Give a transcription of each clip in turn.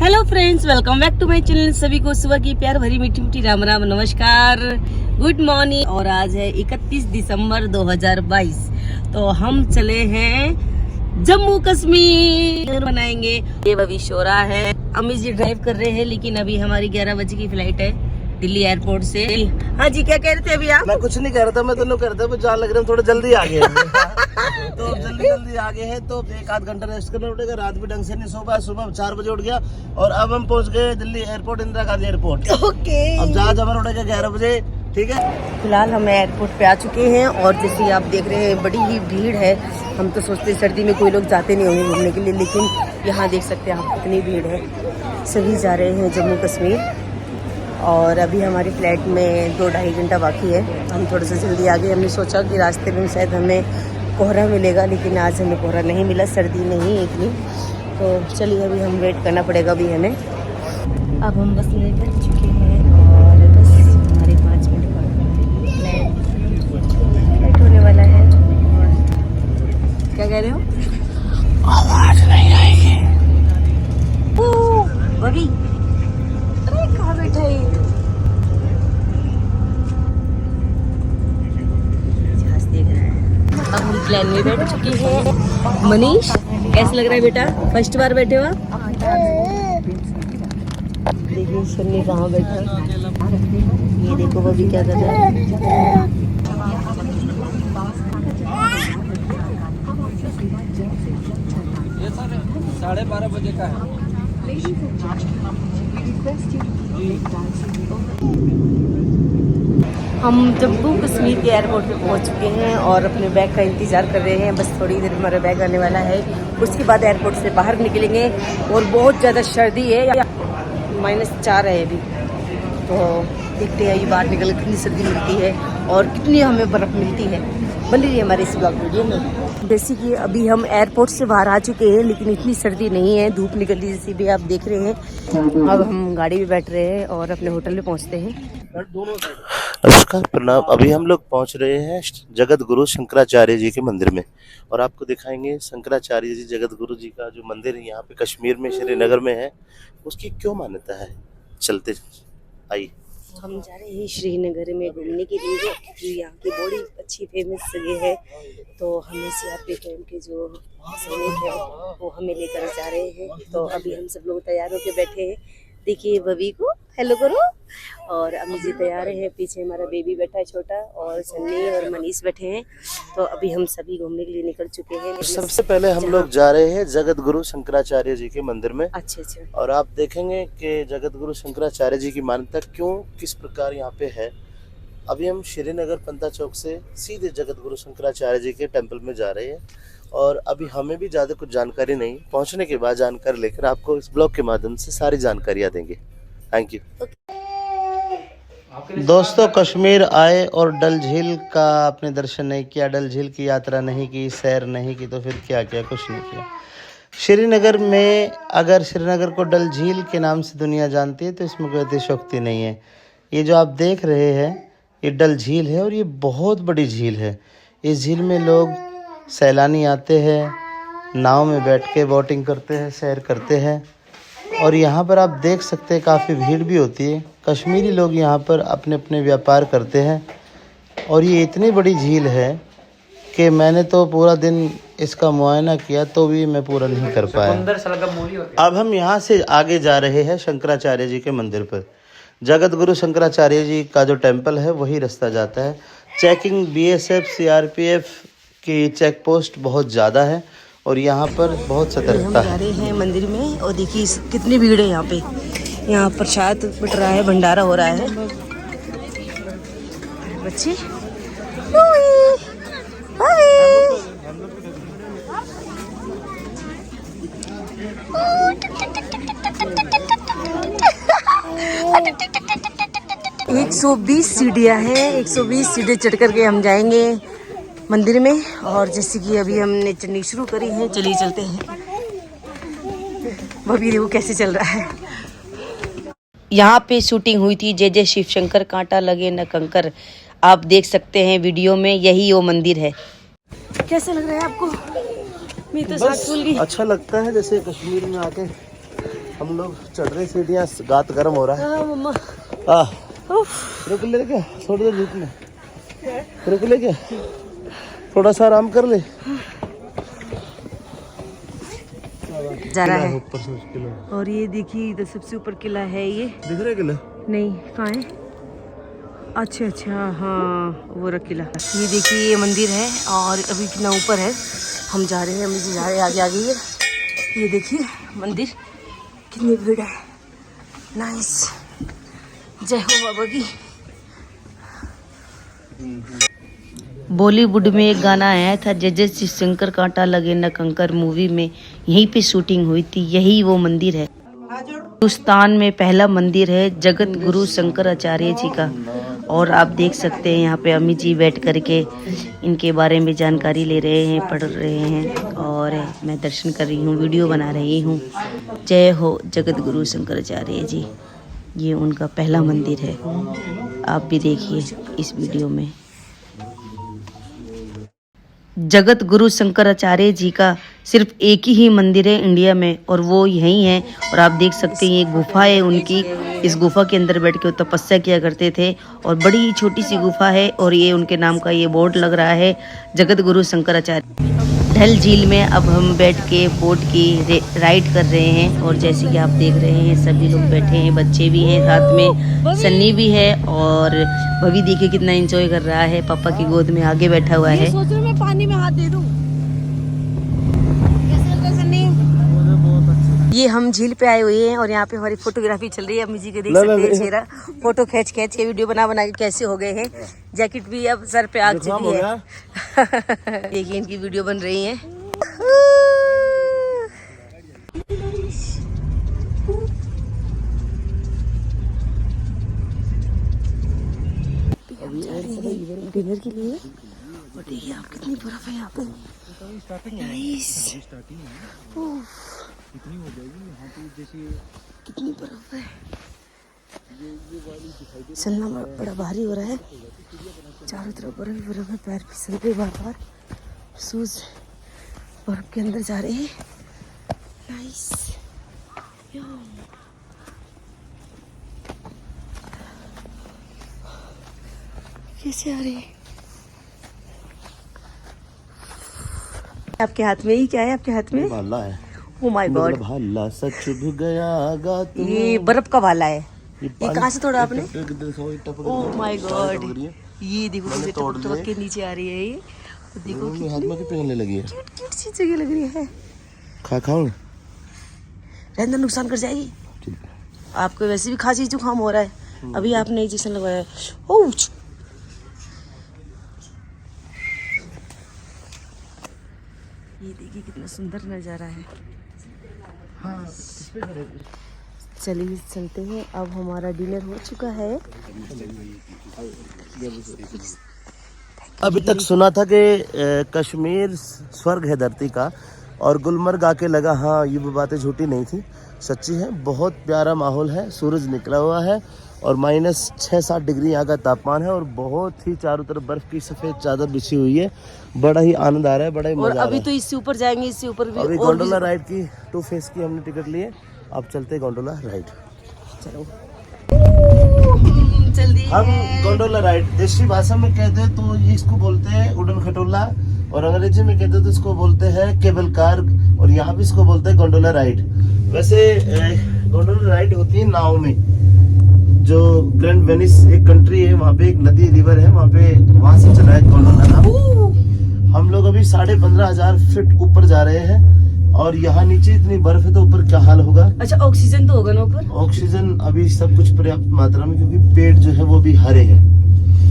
Hello friends, welcome back to my channel. सभी को सुबह की प्यार भरी मीठी मीठी राम राम नमस्कार, गुड मॉर्निंग। और आज है 31 दिसंबर 2022। तो हम चले हैं जम्मू कश्मीर बनाएंगे। ये अभी शोरा है, अम्मी जी ड्राइव कर रहे हैं, लेकिन अभी हमारी 11 बजे की फ्लाइट है दिल्ली एयरपोर्ट से। हाँ जी, क्या कह रहे थे अभी आप? मैं कुछ नहीं कह रहा था, मैं तो कह रहा था जान लग रहा है थोड़ा जल्दी आ गए तो जल्दी आ गए हैं तो 1-8 घंटा रेस्ट करना पड़ेगा। रात भी ढंग से नहीं सो पाया, सुबह 4 बजे उठ गया और अब हम पहुंच गए Delhi airport, Indira Gandhi airport. Okay, अब जहाज हमारा उठेगा 11 बजे। ठीक है, फिलहाल हम एयरपोर्ट पे आ चुके हैं और जैसे आप देख रहे हैं बड़ी ही भीड़ है। हम तो सोचते सर्दी में कोई लोग जाते नहीं होंगे घूमने के लिए, लेकिन यहाँ देख सकते हैं आप कितनी भीड़ है। सभी जा रहे हैं जम्मू कश्मीर और अभी हमारी फ्लाइट में 2-2.5 घंटा बाकी है। हम थोड़ा सा जल्दी आ गए। हमने सोचा कि रास्ते में शायद हमें कोहरा मिलेगा, लेकिन आज हमें कोहरा नहीं मिला, सर्दी नहीं है इतनी। तो चलिए अभी हम वेट करना पड़ेगा अभी हमें। अब हम बस में बैठ चुके हैं और बस हमारे 5 मिनट बाद फ्लाइट होने वाला है। क्या कह रहे हो? आवाज नहीं आएगी। बबी, अरे कहाँ बैठा है? जहाज देख रहा है। अब हम प्लेन में बैठ चुके हैं। मनीष, कैसा लग रहा है बेटा? फर्स्ट बार बैठे हो आप? देखिए सन्नी कहाँ बैठा है। ये देखो बबी क्या कर रहा है। 12:30 बजे का है। हम जम्मू कश्मीर के एयरपोर्ट पे पहुंच चुके हैं और अपने बैग का इंतज़ार कर रहे हैं। बस थोड़ी देर हमारा बैग आने वाला है, उसके बाद एयरपोर्ट से बाहर निकलेंगे। और बहुत ज़्यादा सर्दी है, -4 है अभी। तो देखते हैं ये बाहर निकल कितनी सर्दी मिलती है और कितनी हमें बर्फ़ मिलती है। बन रही है हमारे इस ब्लॉग वीडियो में। जैसे कि अभी हम एयरपोर्ट से बाहर आ चुके हैं, लेकिन इतनी सर्दी नहीं है, धूप निकल रही जैसी भी आप देख रहे हैं। अब हम गाड़ी में बैठ रहे हैं और अपने होटल में पहुंचते हैं। नमस्कार, प्रणाम। अभी हम लोग पहुंच रहे हैं जगत गुरु शंकराचार्य जी के मंदिर में और आपको दिखाएंगे शंकराचार्य जी, जगत गुरु जी का जो मंदिर यहाँ पे कश्मीर में श्रीनगर में है, उसकी क्यों मान्यता है। चलते आइए। हम जा रहे हैं श्रीनगर में घूमने के लिए, क्योंकि यहाँ की बड़ी अच्छी फेमस जगह है। तो हमें CRPF के जो सैनिक है वो हमें लेकर जा रहे हैं। तो अभी हम सब लोग तैयार होकर बैठे हैं। देखिए बबी को हेलो करो। और अम्मी जी तैयार है, पीछे हमारा बेबी बैठा है छोटा, और सन्नी और मनीष बैठे हैं। तो अभी हम सभी घूमने के लिए निकल चुके हैं। सबसे पहले हम लोग जा रहे हैं जगत गुरु शंकराचार्य जी के मंदिर में। अच्छा। और आप देखेंगे कि जगत गुरु शंकराचार्य जी की मान्यता क्यों किस प्रकार यहाँ पे है। अभी हम श्रीनगर पंता चौक से सीधे जगत गुरु शंकराचार्य जी के टेम्पल में जा रहे हैं और अभी हमें भी ज़्यादा कुछ जानकारी नहीं, पहुँचने के बाद जानकारी लेकर आपको इस ब्लॉग के माध्यम से सारी जानकारियाँ देंगे। Thank you. दोस्तों, कश्मीर आए और डल झील का आपने दर्शन नहीं किया, डल झील की यात्रा नहीं की, सैर नहीं की, तो फिर क्या किया? कुछ नहीं किया। श्रीनगर में अगर श्रीनगर को डल झील के नाम से दुनिया जानती है तो इसमें कोई अतिशयोक्ति नहीं है। ये जो आप देख रहे हैं ये डल झील है और ये बहुत बड़ी झील है। इस झील में लोग सैलानी आते हैं, नाव में बैठ के बोटिंग करते हैं, सैर करते हैं। और यहाँ पर आप देख सकते हैं काफ़ी भीड़ भी होती है। कश्मीरी लोग यहाँ पर अपने अपने व्यापार करते हैं और ये इतनी बड़ी झील है कि मैंने तो पूरा दिन इसका मुआयना किया तो भी मैं पूरा नहीं कर पाया। अब हम यहाँ से आगे जा रहे हैं शंकराचार्य जी के मंदिर पर। जगत गुरु शंकराचार्य जी का जो टेम्पल है वही रास्ता जाता है। चेकिंग BSF CRPF की चेक पोस्ट बहुत ज़्यादा है और यहाँ पर बहुत सतर्कता है। हम जा रहे हैं मंदिर में और देखिए कितनी भीड़ है यहाँ पे। यहाँ प्रसाद बट रहा है, भंडारा हो रहा है। बच्चे एक 120 सीढ़ियाँ हैं, 120 सीढ़ी चढ़ करके हम जाएंगे मंदिर में। और जैसे कि अभी हमने चढ़नी शुरू करी है, चलिए चलते हैं। बबी देखो कैसे चल रहा है। यहाँ पे शूटिंग हुई थी जय शिव शंकर कांटा लगे न कंकर। आप देख सकते हैं वीडियो में, यही वो मंदिर है। कैसा लग रहा है आपको? मैं तो साथ फूल गई। अच्छा लगता है जैसे कश्मीर में आके हम लोग चढ़ रहे सीढ़ियाँ, गात गर्म हो रहा है। हाँ मम्मा। रुक ले क्या, थोड़ी देर रुक ले, रुक ले क्या, थोड़ा सा आराम कर ले। जा रहा है ऊपर से किला, और ये देखिए इधर सबसे ऊपर किला है। ये दिख रहा है किला? नहीं, कहाँ है? अच्छा अच्छा, हाँ वो रहा किला। ये देखिए ये मंदिर है और अभी कितना ऊपर है। हम जा रहे हैं, मुझे जा रहे हैं, आगे आगे ये देखिए मंदिर, कितनी भीड़ है। नाइस, जय हो बाबा की। बॉलीवुड में एक गाना आया था, जय जय शिव शंकर कांटा लगे न कंकर, मूवी में यहीं पे शूटिंग हुई थी। यही वो मंदिर है, हिंदुस्तान में पहला मंदिर है जगत गुरु शंकराचार्य जी का। और आप देख सकते हैं यहाँ पे अम्मी जी बैठ करके इनके बारे में जानकारी ले रहे हैं, पढ़ रहे हैं, और मैं दर्शन कर रही हूँ, वीडियो बना रही हूँ। जय हो जगत गुरु शंकराचार्य जी, ये उनका पहला मंदिर है। आप भी देखिए इस वीडियो में। जगत गुरु शंकराचार्य जी का सिर्फ एक ही मंदिर है इंडिया में, और वो यहीं है। और आप देख सकते हैं ये गुफा है उनकी, इस गुफा के अंदर बैठ के वो तपस्या किया करते थे, और बड़ी छोटी सी गुफा है, और ये उनके नाम का ये बोर्ड लग रहा है, जगत गुरु शंकराचार्य। डल झील में अब हम बैठ के बोट की राइड कर रहे हैं, और जैसे कि आप देख रहे हैं सभी लोग बैठे हैं, बच्चे भी हैं साथ में, सन्नी भी है, और भवी देखिए कितना एंजॉय कर रहा है, पापा की गोद में आगे बैठा हुआ है। सोच रही मैं पानी में हाथ दे दूं। ये हम झील पे आए हुए हैं और यहाँ पे हमारी फोटोग्राफी चल रही है। अम्मी जी के देख सकते हैं चेहरा, फोटो खींच के वीडियो बना के कैसे हो गए हैं। जैकेट भी अब सर पे आ चुकी है। देखिए इनकी वीडियो बन रही है। डिनर के लिए, और देखिए आप कितनी बर्फ है यहाँ पे। नाइस, कितनी बर्फ है, चलना बड़ा भारी हो रहा है, चारों तरफ बर्फ ही बर्फ है, पैर फिसल रहे बार बार, शूज बर्फ के अंदर जा रहे हैं। नाइस, कैसे आ रही है? आपके हाथ में ही क्या है? आपके हाथ में भाला है। ओ माय गॉड, भाला सच चुभ गया गा तुम। ये बर्फ का भाला है। ये कहाँ से तोड़ा आपने? ओह माय गॉड, ये देखो कैसे टपक के नीचे आ रही है। ये देखो हाथ में पिघलने लगी है, क्यूट सी जगह लग रही है। खाऊं? रहना, नुकसान कर जाएगी। आपको वैसे भी खांसी जुकाम हो रहा है, अभी आपने इंजेक्शन लगवाया है। ओह, ये देखिए कितना सुंदर नज़ारा है। हाँ, चलिए चलते हैं। अब हमारा डिनर हो चुका है। अभी तक सुना था कि कश्मीर स्वर्ग है धरती का, और गुलमर्ग आके लगा हाँ ये बातें झूठी नहीं थी, सच्ची है। बहुत प्यारा माहौल है, सूरज निकला हुआ है, और -6-7 डिग्री यहाँ का तापमान है, और बहुत ही चारों तरफ बर्फ की सफेद चादर बिछी हुई है। बड़ा ही आनंद आ रहा है, बड़ा ही मजा आ रहा है। अभी तो इससे ऊपर जाएंगे, इससे ऊपर भी। अभी गोंडोला राइड की 2 फेस की हमने टिकट ली है, अब चलते गोंडोला राइड। चलो जल्दी। हम गोंडोला राइड देशी भाषा में कहते हैं तो ये इसको बोलते हैं उड़न खटोला, और अंग्रेजी में कहते हैं तो इसको बोलते हैं केबल कार, और यहाँ भी इसको बोलते हैं गोंडोला राइड। वैसे गोंडोला राइड होती है नाव में। जो ग्रैंड वेनिस एक कंट्री है, वहाँ पे एक नदी रिवर है, वहाँ से चला है गोंडोला नाव। हम लोग अभी 15,500 फीट ऊपर जा रहे हैं, और यहाँ नीचे इतनी बर्फ है तो ऊपर क्या हाल होगा। अच्छा, ऑक्सीजन तो होगा ना ऊपर? ऑक्सीजन अभी सब कुछ पर्याप्त मात्रा में, क्योंकि पेड़ जो है वो भी हरे हैं।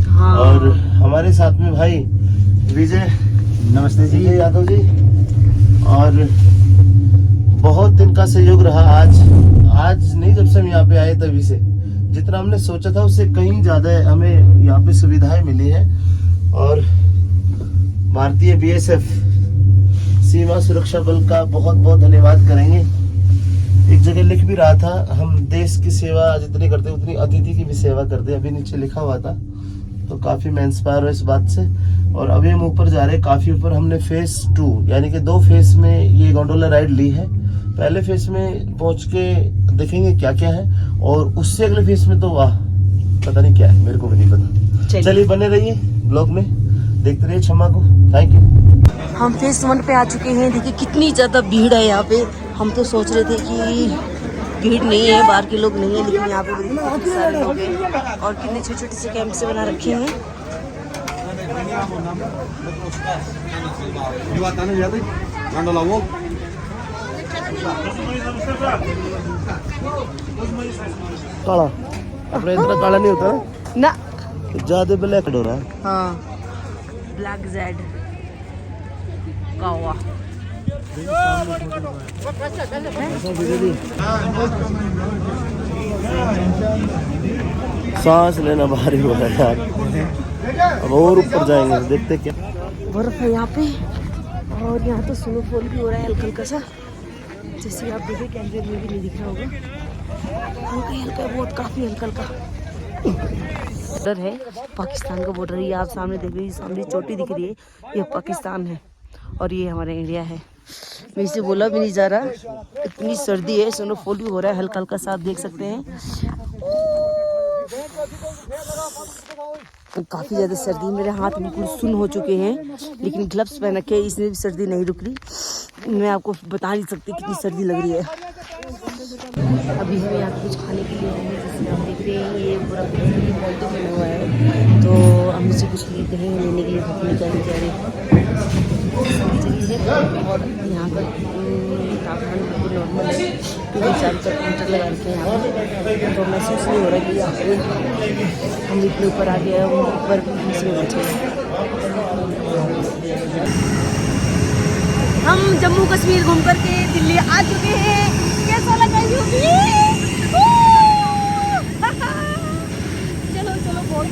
हाँ। और हमारे साथ में भाई विजय, नमस्ते जी, यादव जी, और बहुत दिन का सहयोग रहा। आज नहीं, जब से हम यहाँ पे आए तभी से जितना हमने सोचा था उससे कहीं ज्यादा हमें यहाँ पे सुविधाएं मिली है। और भारतीय बीएसएफ सीमा सुरक्षा बल का बहुत बहुत धन्यवाद करेंगे। एक जगह लिख भी रहा था, हम देश की सेवा जितनी करते उतनी अतिथि की भी सेवा करते, अभी नीचे लिखा हुआ था, तो काफी मैं इंस्पायर हुआ इस बात से। और अभी हम ऊपर जा रहे हैं, काफी ऊपर। हमने फेज 2 यानी कि 2 फेज में ये गोंडोला राइड ली है, पहले फेस में पहुंच के देखेंगे क्या क्या है, और उससे अगले फेस में तो वाह पता नहीं क्या है, मेरे को भी नहीं पता। चलिए बने रहिए ब्लॉग में, देखते रहिए छम्मा को। Thank you. हम फेस 1 पे आ चुके हैं। देखिए कितनी ज़्यादा भीड़ है यहाँ पे। हम तो सोच रहे थे कि भीड़ नहीं है, बाहर के लोग नहीं है, लेकिन यहाँ पे काफी सारे लोग हैं और कितने छोटे छोटे से कैंप से बना रखे हैं। काला अपने इतना काला नहीं होता ना, ज्यादा ब्लैक हो रहा है। हाँ ब्लैक जेड कावा। सांस लेना भारी हो रहा है यार। अब और ऊपर जाएंगे, देखते क्या बर्फ है यहाँ पे, और यहाँ तो स्नोफॉल भी हो रहा है हल्का हल्का सा, जैसे आप देखें कैमरे में भी नहीं दिख रहा होगा, हल्का हल्का, बहुत काफी हल्का हल्का। इधर है पाकिस्तान का बॉर्डर, ये आप सामने देख रहे हैं, सामने चोटी दिख रही है, ये पाकिस्तान है और ये हमारा इंडिया है। मैं इसे बोला भी नहीं जा रहा, इतनी सर्दी है, स्नोफॉल भी हो रहा है हल्का हल्का सा, आप देख सकते हैं। काफ़ी ज़्यादा सर्दी, मेरे हाथ बिल्कुल सुन्न हो चुके हैं, लेकिन ग्लव्स पहन रखे हैं, इसमें भी सर्दी नहीं रुक रही। मैं आपको बता नहीं सकती कितनी सर्दी लग रही है। अभी हमें यहाँ कुछ खाने के लिए आए हैं, जैसे आप देख रहे हैं ये पूरा मॉल तो बना हुआ है, तो हम मुझे कुछ लेते हैं लेने के लिए अपनी जाने जा रहे हैं। और यहाँ पर तापमान बिल्कुल नॉर्मल है, क्योंकि चारों तरफ काउंटर लगा रखे हैं यहाँ पर, तो महसूस नहीं हो रहा कि यहाँ पे हम इतने ऊपर आ गए हैं, ऊपर इसमें बैठे हैं। हम जम्मू कश्मीर घूम करके दिल्ली आ चुके हैं। कैसा लगा यूपी? चलो चलो बहुत